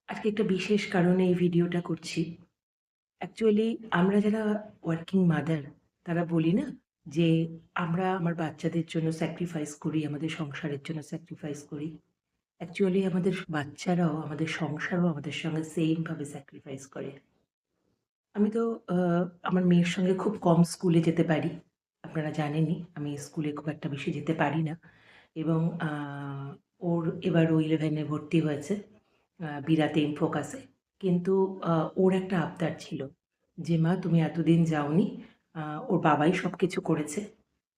আজকে একটা বিশেষ কারণে এই ভিডিওটা করছি। অ্যাকচুয়ালি আমরা যারা ওয়ার্কিং মাদার তারা বলি না যে আমরা আমার বাচ্চাদের জন্য স্যাক্রিফাইস করি, আমাদের সংসারের জন্য স্যাক্রিফাইস করি। অ্যাকচুয়ালি আমাদের বাচ্চারাও, আমাদের সংসারও আমাদের সঙ্গে সেম ভাবে স্যাক্রিফাইস করে। আমি তো আ আমার মেয়ের সঙ্গে খুব কম স্কুলে যেতে পারি। আপনারা জানেনই আমি স্কুলে খুব একটা বেশি যেতে পারি না এবং ওর এবার ও 11 এ ভর্তি হয়েছে বিরা 10 ফোকাসে। কিন্তু আ ওর একটা আবদার ছিল যে, "মা তুমি এতদিন যাওনি, ওর বাবাই সবকিছু করেছে।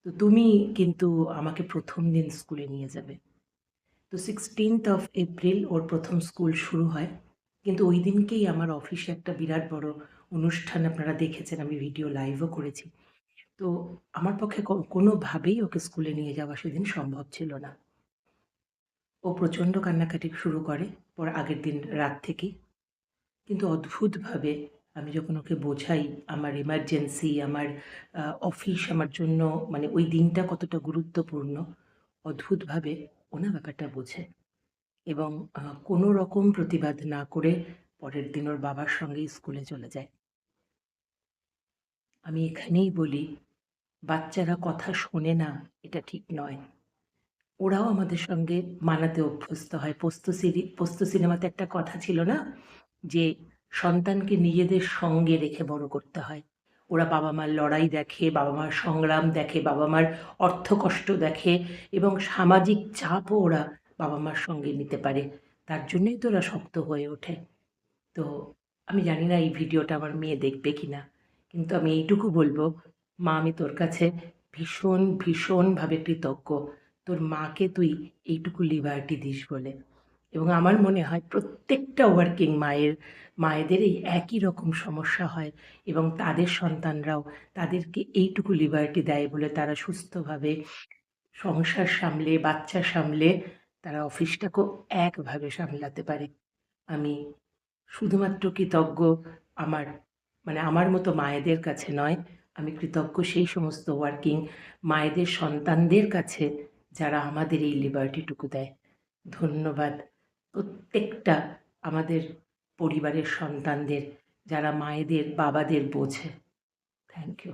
তো তুমি কিন্তু আমাকে ১ম দিন স্কুলে নিয়ে যাবে।" তো 16th অফ এপ্রিল ওর ১ম স্কুল শুরু হয়। কিন্তু ওই দিনকেই আমার অফিসে একটা বিরাট বড় অনুষ্ঠান আপনারা দেখেছেন, আমি ভিডিও লাইভও করেছি। তো আমার পক্ষে কোনোভাবেই ওকে স্কুলে নিয়ে যাওয়া সেদিন সম্ভব ছিল না। ও প্রচণ্ড কান্নাকাটি শুরু করে আগের দিন রাত থেকেই। কিন্তু অদ্ভুতভাবে আমি যখন ওকে বোঝাই আমার এমার্জেন্সি, আমার অফিস আমার জন্য মানে ওই দিনটা কতটা গুরুত্বপূর্ণ, অদ্ভুতভাবে ও না ব্যাপারটা বোঝে এবং কোনো রকম প্রতিবাদ না করে পরের দিন ওর বাবার সঙ্গেই স্কুলে চলে যায়। আমি এখানেই বলি, বাচ্চারা কথা শোনে না এটা ঠিক নয়। ওরাও আমাদের সঙ্গে মানাতে অভ্যস্ত হয়। পোস্ত সিনেমাতে একটা কথা ছিল না? যে সন্তানকে নিজেদের সঙ্গে রেখে বড় করতে হয়। ওরা বাবা-মার লড়াই দেখে, বাবা-মার সংগ্রাম দেখে, বাবা-মার অর্থকষ্ট দেখে এবং সামাজিক চাপও ওরা বাবা-মার সঙ্গে নিতে পারে। তার জন্যই তো ওরা শক্ত হয়ে ওঠে। তো আমি জানি না এই ভিডিওটা আমার মেয়ে দেখবে কিনা। কিন্তু আমি এইটুকু বলব, "মা আমি তোর কাছে ভীষণভাবে কৃতজ্ঞ। তোর মাকে তুই এইটুকু লিবার্টি দিস বলে।" এবং আমার মনে হয় প্রত্যেকটা ওয়ার্কিং মায়েদের এই একই রকম সমস্যা হয় এবং তাদের সন্তানরাও তাদেরকে এইটুকু লিবার্টি দেয় বলে তারা সুস্থভাবে সংসার সামলে, বাচ্চা সামলে তারা অফিসটাকেও একভাবে সামলাতে পারে। আমি শুধুমাত্র কৃতজ্ঞ আমার আমার মতো মায়েদের কাছে নয়, আমি কৃতজ্ঞ সেই সমস্ত ওয়ার্কিং মায়েদের সন্তানদের কাছে যারা আমাদের এই লিবার্টিটুকু দেয়। ধন্যবাদ প্রত্যেকটা আমাদের পরিবারের সন্তানদের যারা মায়েদের, বাবাদের বোঝে। Thank you.